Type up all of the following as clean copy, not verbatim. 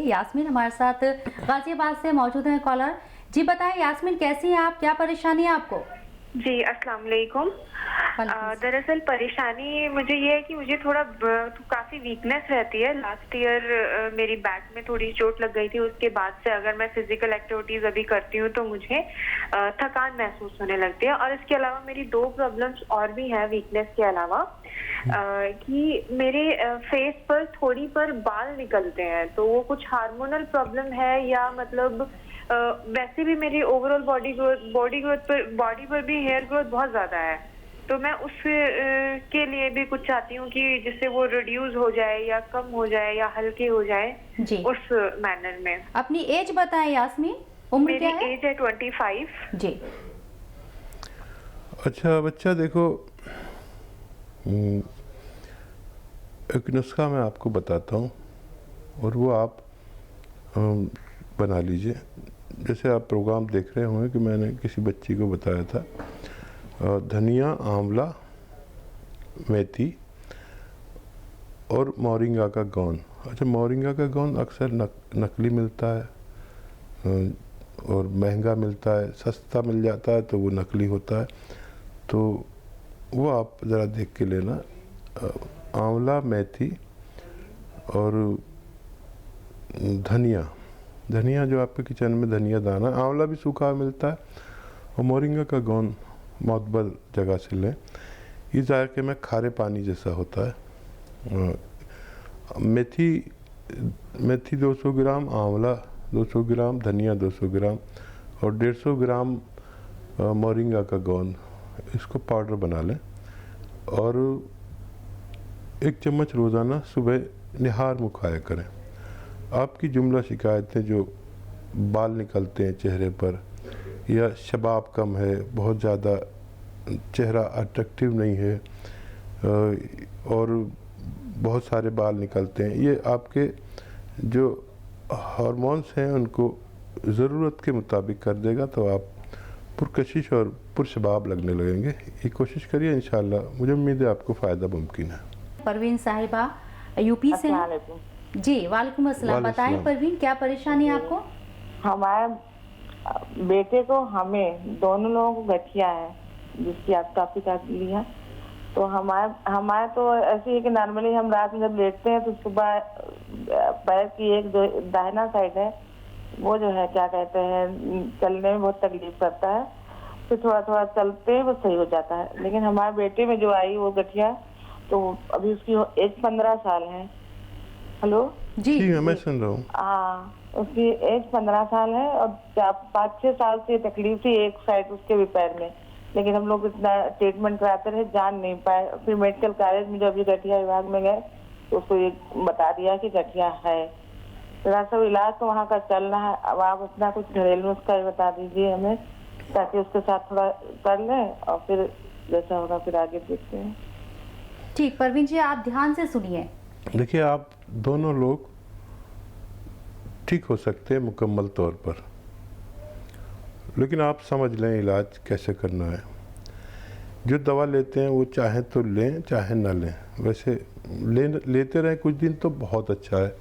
यास्मीन हमारे साथ गाजियाबाद से मौजूद हैं कॉलर। जी बताएं यास्मीन, कैसी हैं आप, क्या परेशानी है आपको? जी, अस्सलाम वालेकुम। दरअसल परेशानी मुझे ये है कि मुझे थोड़ा काफ़ी वीकनेस रहती है। लास्ट ईयर मेरी बैक में थोड़ी चोट लग गई थी, उसके बाद से अगर मैं फिज़िकल एक्टिविटीज़ अभी करती हूँ तो मुझे थकान महसूस होने लगती है। और इसके अलावा मेरी 2 प्रॉब्लम्स और भी हैं वीकनेस के अलावा, कि मेरे फेस पर थोड़ी पर बाल निकलते हैं, तो वो कुछ हार्मोनल प्रॉब्लम है या मतलब वैसे भी मेरी ओवरऑल बॉडी पर भी हेयर ग्रोथ बहुत ज़्यादा है। तो मैं उस के लिए भी कुछ चाहती हूँ कि जिससे वो रिड्यूस हो जाए या कम हो जाए या हल्के हो जाए, जी उस मैनर में। अपनी एज बताएं यास्मीन, उम्र क्या है? मेरी एज है 25। जी अच्छा बच्चा, देखो एक नुस्खा मैं आपको बताता हूँ और वो आप बना लीजिए। जैसे आप प्रोग्राम देख रहे होंगे कि मैंने किसी बच्ची को बताया था, धनिया, आंवला, मेथी और मोरिंगा का गोंद। अच्छा, मोरिंगा का गोंद अक्सर नकली मिलता है और महंगा मिलता है। सस्ता मिल जाता है तो वो नकली होता है, तो वो आप ज़रा देख के लेना। आंवला, मेथी और धनिया जो आपके किचन में धनिया दाना, आंवला भी सूखा हुआ मिलता है, और मोरिंगा का गोंद मोतबर जगह से लें। ये जायके में खारे पानी जैसा होता है। मेथी 200 ग्राम, आंवला 200 ग्राम, धनिया 200 ग्राम और 150 ग्राम मोरिंगा का गोंद, इसको पाउडर बना लें। और 1 चम्मच रोज़ाना सुबह निहार मुँह खाया करें। आपकी जुमला शिकायतें, जो बाल निकलते हैं चेहरे पर, या शबाब कम है, बहुत ज़्यादा चेहरा अट्रैक्टिव नहीं है, और बहुत सारे बाल निकलते हैं, ये आपके जो हार्मोन्स हैं उनको ज़रूरत के मुताबिक कर देगा, तो आप पुरकशिश और पुरशबाब लगने लगेंगे। ये कोशिश करिए, इंशाल्लाह मुझे उम्मीद है आपको फ़ायदा मुमकिन है। परवीन साहिबा यूपी से हैं। जी वालेकुम अस्सलाम। बताएं परवीन, क्या परेशानी है आपको? हमारे बेटे को, हमें दोनों लोगों को गठिया है, जिसकी आप काफी ली है। तो हमारे तो ऐसी है कि नॉर्मली हम रात में जब लेटते हैं तो सुबह पैर की एक जो दाहिना साइड है वो जो है क्या कहते हैं, चलने में बहुत तकलीफ करता है, फिर थोड़ा थोड़ा चलते हैं वो सही हो जाता है। लेकिन हमारे बेटे में जो आई वो गठिया, तो अभी उसकी एज 15 साल है। हेलो जी मैं सुन रहा हूँ। हाँ, उसकी एज 15 साल है और 5-6 साल से तकलीफ थी एक साइड उसके भी पैर में, लेकिन हम लोग इतना ट्रीटमेंट कराते रहे, जान नहीं पाए। फिर मेडिकल कॉलेज में जब भी गठिया विभाग में गए तो उसको ये बता दिया कि गठिया है। थोड़ा सा इलाज तो वहाँ का चल रहा है। अब आप अपना कुछ घरेलू नुस्खा बता दीजिए हमें, ताकि उसके साथ थोड़ा कर लें और फिर जैसा होगा फिर आगे देखते हैं। ठीक परवीन जी, आप ध्यान से सुनिए। देखिए, आप दोनों लोग ठीक हो सकते हैं मुकम्मल तौर पर, लेकिन आप समझ लें इलाज कैसे करना है। जो दवा लेते हैं वो चाहे तो लें चाहे ना लें, वैसे लेते रहें कुछ दिन तो बहुत अच्छा है,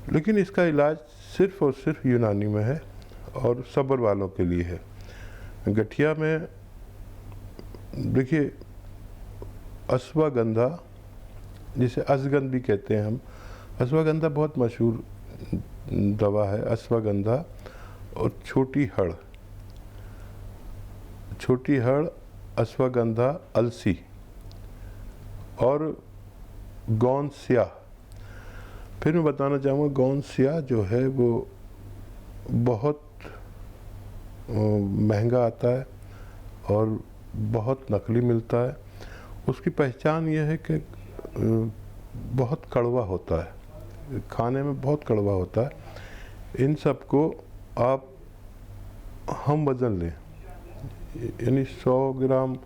लेकिन इसका इलाज सिर्फ़ और सिर्फ यूनानी में है और सब्र वालों के लिए है। गठिया में देखिए, अश्वगंधा, जिसे अश्वगंध भी कहते हैं हम, अश्वगंधा बहुत मशहूर दवा है। अश्वगंधा और छोटी हड़, अश्वगंधा, अलसी और गोंद स्याह। फिर मैं बताना चाहूँगा, गोंद स्याह जो है वो बहुत महंगा आता है और बहुत नकली मिलता है। उसकी पहचान यह है कि बहुत कड़वा होता है, खाने में बहुत कड़वा होता है। इन सब को आप हम वज़न लें, यानी 100 ग्राम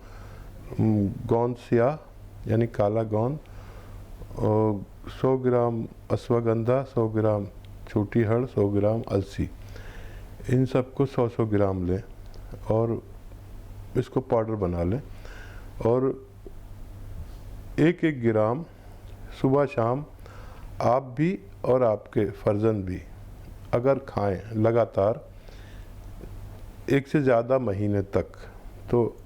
गोंद स्याह यानी काला गोंद, और 100 ग्राम अश्वगंधा, 100 ग्राम छोटी हड़, 100 ग्राम अलसी, इन सब को 100-100 ग्राम लें और इसको पाउडर बना लें। और 1-1 ग्राम सुबह शाम आप भी और आपके फर्जंद भी अगर खाएं लगातार 1 से ज़्यादा महीने तक, तो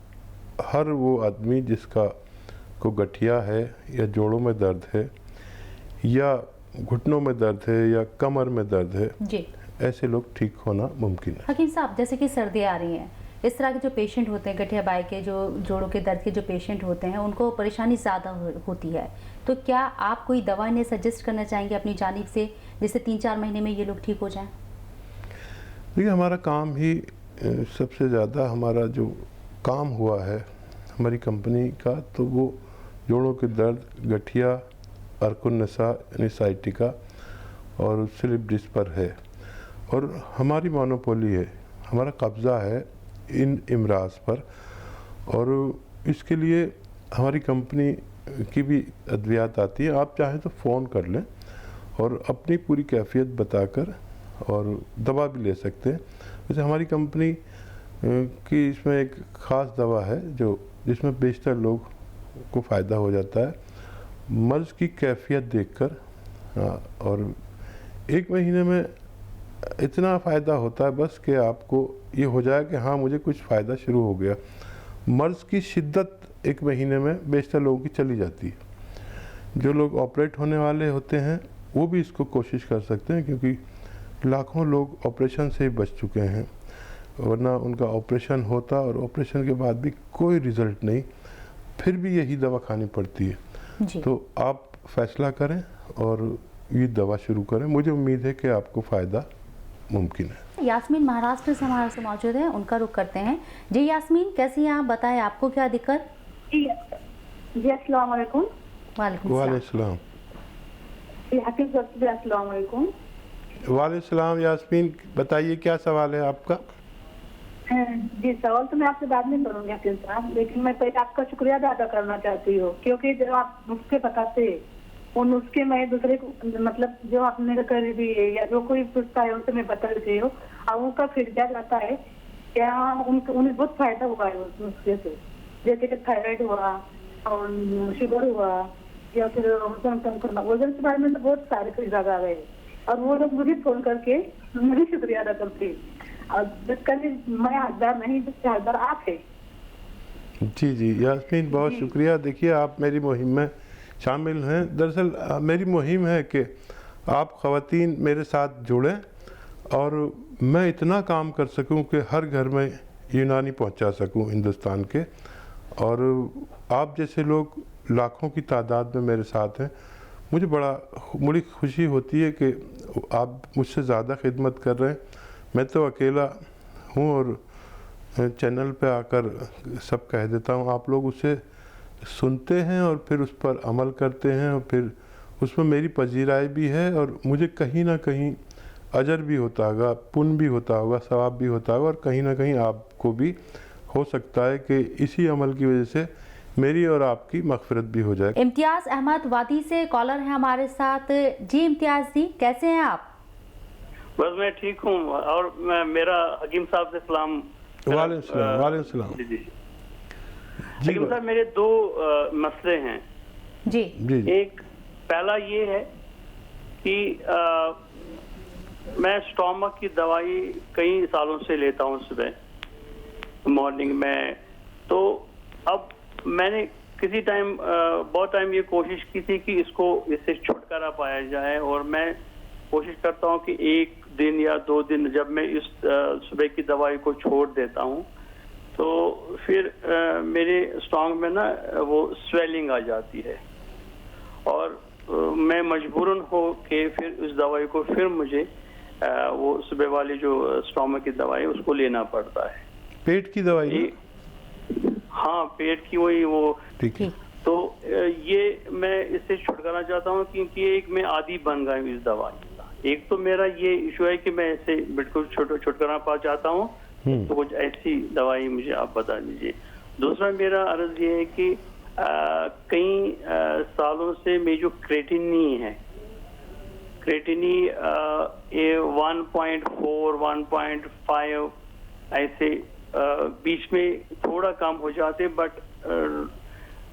हर वो आदमी जिसका को गठिया है या जोड़ों में दर्द है या घुटनों में दर्द है या कमर में दर्द है जी, ऐसे लोग ठीक होना मुमकिन है। हकीम साहब, जैसे कि सर्दी आ रही है, इस तरह के जो पेशेंट होते हैं, गठिया बाई के जो जोड़ों के दर्द के जो पेशेंट होते हैं, उनको परेशानी ज़्यादा होती है, तो क्या आप कोई दवा इन्हें सजेस्ट करना चाहेंगे अपनी जानिब से, जिससे 3-4 महीने में ये लोग ठीक हो जाएं? देखिए, हमारा काम ही सबसे ज़्यादा हमारा जो काम हुआ है हमारी कंपनी का, तो वो जोड़ों के दर्द, गठिया, अर्कुन नसा यानी साइटिका और स्लिप डिस्क पर है, और हमारी मोनोपोली है, हमारा कब्ज़ा है इन इमराज पर, और इसके लिए हमारी कंपनी की भी अद्वियात आती है। आप चाहें तो फ़ोन कर लें और अपनी पूरी कैफियत बताकर और दवा भी ले सकते हैं। वैसे हमारी कंपनी की इसमें एक ख़ास दवा है जो जिसमें बेशतर लोग को फ़ायदा हो जाता है, मर्ज़ की कैफियत देखकर, और 1 महीने में इतना फ़ायदा होता है बस कि आपको ये हो जाए कि हाँ मुझे कुछ फ़ायदा शुरू हो गया। मर्ज़ की शिद्दत 1 महीने में बेशतर लोगों की चली जाती है। जो लोग ऑपरेट होने वाले होते हैं वो भी इसको कोशिश कर सकते हैं, क्योंकि लाखों लोग ऑपरेशन से ही बच चुके हैं, वरना उनका ऑपरेशन होता और ऑपरेशन के बाद भी कोई रिज़ल्ट नहीं, फिर भी यही दवा खानी पड़ती है। जी। तो आप फैसला करें और ये दवा शुरू करें, मुझे उम्मीद है कि आपको फ़ायदा मुमकिन है। यास्मीन महाराष्ट्र से हमारे से मौजूद है, उनका रुख करते हैं। जी यास्मीन, कैसी हैं आप? बताएं आपको क्या दिक्कत? जी अस्सलाम वालेकुम। वालेकुम वालेकुम सलाम। सलाम। जी हकीम साहब जी अस्सलाम वालेकुम। वालेकुम सलाम। यास्मीन, बताइए क्या सवाल है आपका? जी सवाल तो मैं आपसे बाद में करूँगी हकीम साहब, लेकिन मैं पहले आपका शुक्रिया अदा करना चाहती हूँ, क्योंकि जब आप नुस्खे बताते वो नुस्खे मैं दूसरे को, मतलब जो आपने करीबी है या जो कोई पूछता है उनसे मैं बता देती हूँ, और उनका फीडबैक आता है क्या उन्हें बहुत फायदा हुआ है उस नुस्खे से, जैसे कि थायराइड हुआ और शुगर हुआ या फिर वजन कम करना, वजन के बारे में तो बहुत सारे फीडबैक आ गए, और वो लोग मुझे फोन करके मुझे शुक्रिया अदा करते हैं, और मैं हकदार नहीं, जिसके हकदार आप है। जी जी यास्मीन, बहुत शुक्रिया। देखिए, आप मेरी मुहिम में शामिल हैं। दरअसल मेरी मुहिम है कि आप ख़वातीन मेरे साथ जुड़ें और मैं इतना काम कर सकूं कि हर घर में यूनानी पहुंचा सकूं हिंदुस्तान के, और आप जैसे लोग लाखों की तादाद में मेरे साथ हैं। मुझे बड़ी खुशी होती है कि आप मुझसे ज़्यादा खिदमत कर रहे हैं। मैं तो अकेला हूँ और चैनल पे आकर सब कह देता हूँ, आप लोग उसे सुनते हैं और फिर उस पर अमल करते हैं, और फिर उसमें मेरी पजीराई भी है, और मुझे कहीं ना कहीं अजर भी होता होगा, पुण्य भी होता होगा, सवाब भी होता होगा, और कहीं ना कहीं आपको भी हो सकता है कि इसी अमल की वजह से मेरी और आपकी मग़फ़िरत भी हो जाए। इम्तियाज़ अहमद वादी से कॉलर हैं हमारे साथ। जी इम्तियाज़ जी, कैसे हैं आप? बस मैं ठीक हूँ, और मेरा हकीम साहब से सलाम। वालेकुम सलाम। वालेकुम सलाम। जी हकीम साहब, मेरे 2 मसले हैं। जी जी। एक पहला ये है कि मैं स्टोमक की दवाई कई सालों से लेता हूँ सुबह मॉर्निंग में, तो अब मैंने किसी टाइम बहुत टाइम ये कोशिश की थी कि इससे छुटकारा पाया जाए, और मैं कोशिश करता हूँ कि 1 दिन या 2 दिन जब मैं इस सुबह की दवाई को छोड़ देता हूँ तो फिर मेरे स्टोमक में ना वो स्वेलिंग आ जाती है, और मैं मजबूरन हो के फिर उस दवाई को फिर मुझे वो सुबह वाली जो स्टोमक की दवाई उसको लेना पड़ता है। पेट की दवाई? हाँ, पेट की वही वो। ठीक है। तो ये मैं इससे छुटकारा चाहता हूँ, क्योंकि एक मैं आदी बन गया हूँ इस दवाई का। एक तो मेरा ये इशू है कि मैं इससे बिल्कुल छुटकारा पा चाहता हूँ, तो कुछ ऐसी दवाई मुझे आप बता दीजिए। दूसरा मेरा अर्ज ये है कि कई सालों से मेरी जो क्रेटिनी है, क्रेटिनी 1.4 1.5 ऐसे बीच में थोड़ा कम हो जाते, बट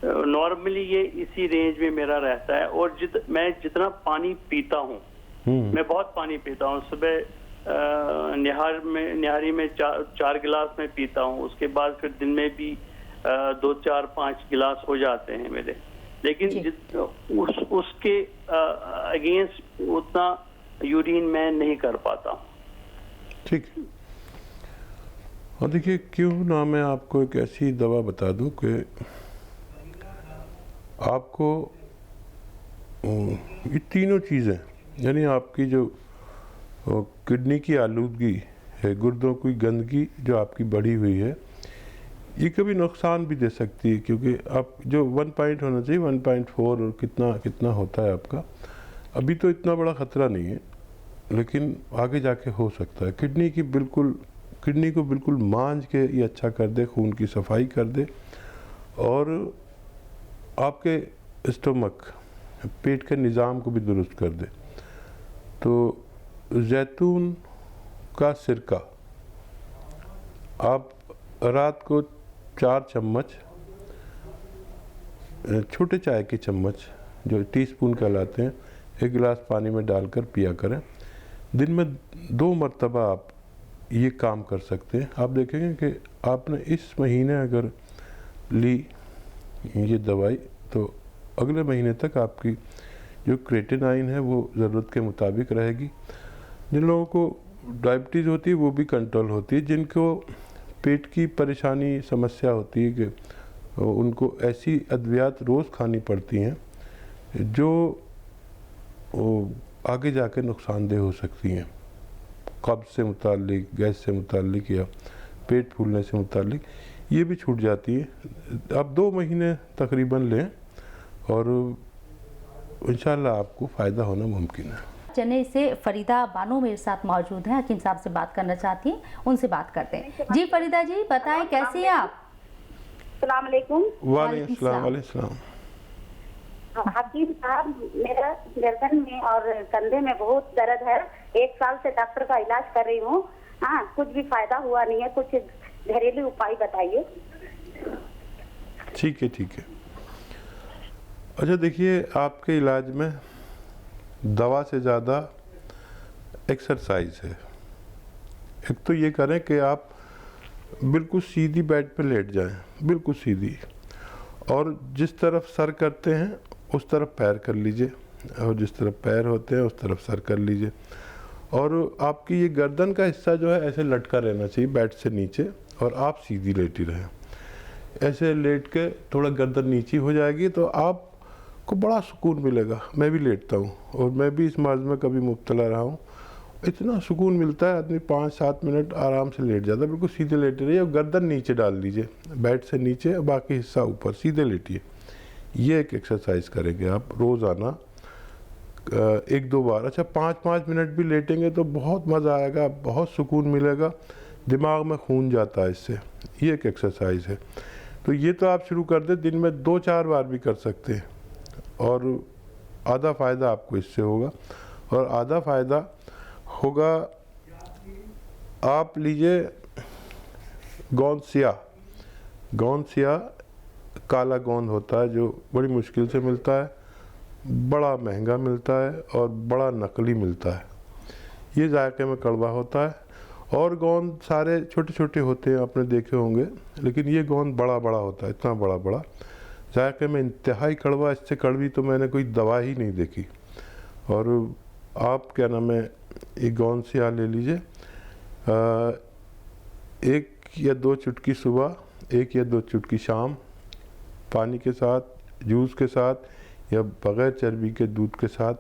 नॉर्मली ये इसी रेंज में मेरा रहता है। और मैं जितना पानी पीता हूँ, मैं बहुत पानी पीता हूँ। सुबह निहारी में 4 गिलास में पीता हूँ, उसके बाद फिर दिन में भी 2, 4, 5 गिलास हो जाते हैं मेरे। लेकिन उसके अगेंस्ट उतना यूरिन मैं नहीं कर पाता। ठीक है। और देखिए, क्यों ना मैं आपको एक ऐसी दवा बता दूं कि आपको ये तीनों चीज़ें, यानी आपकी जो किडनी की आलूदगी है, गुर्दों की गंदगी जो आपकी बढ़ी हुई है, ये कभी नुकसान भी दे सकती है। क्योंकि आप जो 1 पॉइंट होना चाहिए 1.4 और कितना होता है आपका, अभी तो इतना बड़ा ख़तरा नहीं है, लेकिन आगे जाके हो सकता है। किडनी को बिल्कुल मांझ के ये अच्छा कर दे, खून की सफाई कर दे, और आपके स्टमक, पेट के निज़ाम को भी दुरुस्त कर दे। तो जैतून का सिरका आप रात को 4 चम्मच, छोटे चाय के चम्मच जो टीस्पून कहलाते हैं, 1 गिलास पानी में डालकर पिया करें। दिन में 2 मरतबा आप ये काम कर सकते हैं। आप देखेंगे कि आपने इस महीने अगर ली ये दवाई, तो अगले महीने तक आपकी जो क्रेटिनाइन है वो ज़रूरत के मुताबिक रहेगी। जिन लोगों को डायबिटीज़ होती है वो भी कंट्रोल होती है। जिनको पेट की परेशानी समस्या होती है कि उनको ऐसी अद्वियात रोज़ खानी पड़ती हैं जो आगे जाके नुकसानदेह हो सकती हैं, कब्ज़ से मुताल्लिक, गैस से मुताल्लिक या पेट फूलने से मुताल्लिक, ये भी छूट जाती है। आप 2 महीने तकरीबन लें और इंशाल्लाह आपको फ़ायदा होना मुमकिन है। चेन्नई से फरीदा बानो मेरे साथ मौजूद हैं, हकीम साहब से बात करना चाहती हैं, उनसे बात करते हैं। जी फरीदा जी, बताएं कैसी हैं आप? अस्सलाम वालेकुम। वालेकुम सलाम। हकीम साहब, मेरा गर्दन में और कंधे में बहुत दर्द है। 1 साल से डॉक्टर का इलाज कर रही हूँ। हाँ, कुछ भी फायदा हुआ नहीं है। कुछ घरेलू उपाय बताइए। ठीक है। अच्छा देखिए, आपके इलाज में दवा से ज़्यादा एक्सरसाइज है। एक तो ये करें कि आप बिल्कुल सीधी बेड पे लेट जाएं, बिल्कुल सीधी, और जिस तरफ सर करते हैं उस तरफ पैर कर लीजिए, और जिस तरफ पैर होते हैं उस तरफ सर कर लीजिए। और आपकी ये गर्दन का हिस्सा जो है ऐसे लटका रहना चाहिए बेड से नीचे, और आप सीधी लेटी रहें। ऐसे लेट के थोड़ा गर्दन नीची हो जाएगी तो आपको बड़ा सुकून मिलेगा। मैं भी लेटता हूँ और मैं भी इस मर्ज़ में कभी मुब्तला रहा हूँ। इतना सुकून मिलता है, आदमी 5-7 मिनट आराम से लेट जाता है। बिल्कुल सीधे लेटे रहिए और गर्दन नीचे डाल लीजिए, बेड से नीचे, बाकी हिस्सा ऊपर, सीधे लेटिए। ये एक एक्सरसाइज करेंगे आप रोज़ाना 1-2 बार। अच्छा, 5-5 मिनट भी लेटेंगे तो बहुत मज़ा आएगा, बहुत सुकून मिलेगा, दिमाग में खून जाता है इससे। ये एक एक्सरसाइज है। तो ये तो आप शुरू कर दें, दिन में 2-4 बार भी कर सकते हैं, और आधा फ़ायदा आपको इससे होगा। और आधा फ़ायदा होगा, आप लीजिए गोंद सिया, काला गोंद होता है जो बड़ी मुश्किल से मिलता है, बड़ा महंगा मिलता है और बड़ा नकली मिलता है। ये जायके में कड़वा होता है, और गोंद सारे छोटे छोटे होते हैं, आपने देखे होंगे, लेकिन ये गोंद बड़ा बड़ा होता है, इतना बड़ा बड़ा, जायके में इंतहाई कड़वा। इससे कड़वी तो मैंने कोई दवा ही नहीं देखी। और आप क्या नाम है, एक गोंद सिया ले लीजिए, 1 या 2 चुटकी सुबह, 1 या 2 चुटकी शाम, पानी के साथ, जूस के साथ या बग़ैर चर्बी के दूध के साथ,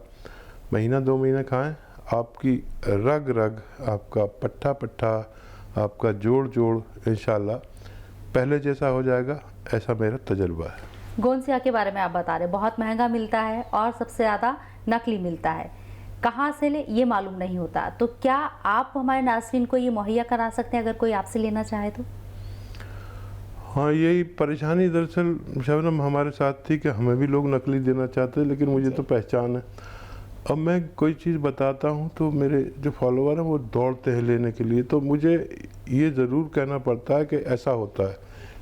महीना 2 महीने खाएं। आपकी रग रग, आपका पट्टा पट्टा, आपका जोड़ जोड़ इंशाल्लाह पहले जैसा हो जाएगा, ऐसा मेरा तजर्बा है। गोंसिया के बारे में आप बता रहे, बहुत महंगा मिलता है और सबसे ज़्यादा नकली मिलता है, कहाँ से ले ये मालूम नहीं होता। तो क्या आप हमारे नाज़रीन को ये मुहैया करा सकते हैं अगर कोई आपसे लेना चाहे तो? हाँ, यही परेशानी दरअसल शबनम हमारे साथ थी कि हमें भी लोग नकली देना चाहते हैं, लेकिन मुझे तो पहचान है। अब मैं कोई चीज़ बताता हूँ तो मेरे जो फॉलोअर हैं वो दौड़ते हैं लेने के लिए, तो मुझे ये ज़रूर कहना पड़ता है कि ऐसा होता है।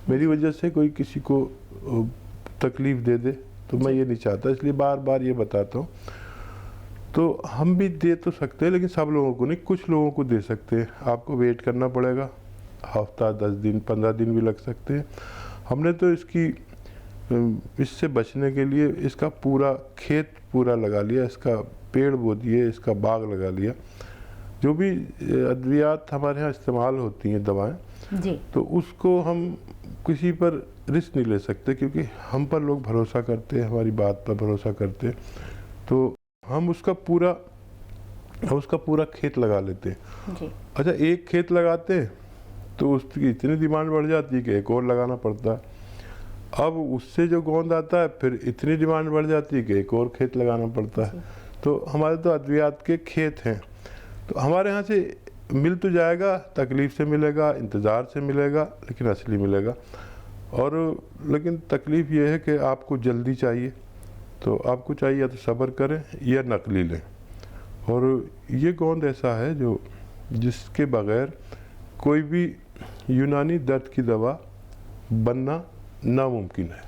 मेरी वजह से कोई किसी को तकलीफ़ दे दे, तो मैं ये नहीं चाहता, इसलिए बार बार ये बताता हूँ। तो हम भी दे तो सकते हैं, लेकिन सब लोगों को नहीं, कुछ लोगों को दे सकते हैं। आपको वेट करना पड़ेगा, हफ्ता 10 दिन 15 दिन भी लग सकते हैं। हमने तो इससे बचने के लिए इसका पूरा खेत पूरा लगा लिया, इसका पेड़ बो दिए, इसका बाग लगा लिया। जो भी अद्वियात हमारे यहाँ इस्तेमाल होती हैं दवाएं जी, तो उसको हम किसी पर रिस्क नहीं ले सकते, क्योंकि हम पर लोग भरोसा करते हैं, हमारी बात पर भरोसा करते हैं, तो हम उसका पूरा खेत लगा लेते हैं। जी, अच्छा, एक खेत लगाते हैं तो उसकी इतनी डिमांड बढ़ जाती है कि एक और लगाना पड़ता है। अब उससे जो गोंद आता है फिर इतनी डिमांड बढ़ जाती है कि एक और खेत लगाना पड़ता है। तो हमारे तो अद्वियात के खेत हैं, तो हमारे यहाँ से मिल तो जाएगा, तकलीफ़ से मिलेगा, इंतज़ार से मिलेगा, लेकिन असली मिलेगा। और लेकिन तकलीफ़ ये है कि आपको जल्दी चाहिए, तो आपको चाहिए या तो सब्र करें या नकली लें। और ये गोंद ऐसा है जिसके बग़ैर कोई भी यूनानी दर्द की दवा बनना नामुमकिन है।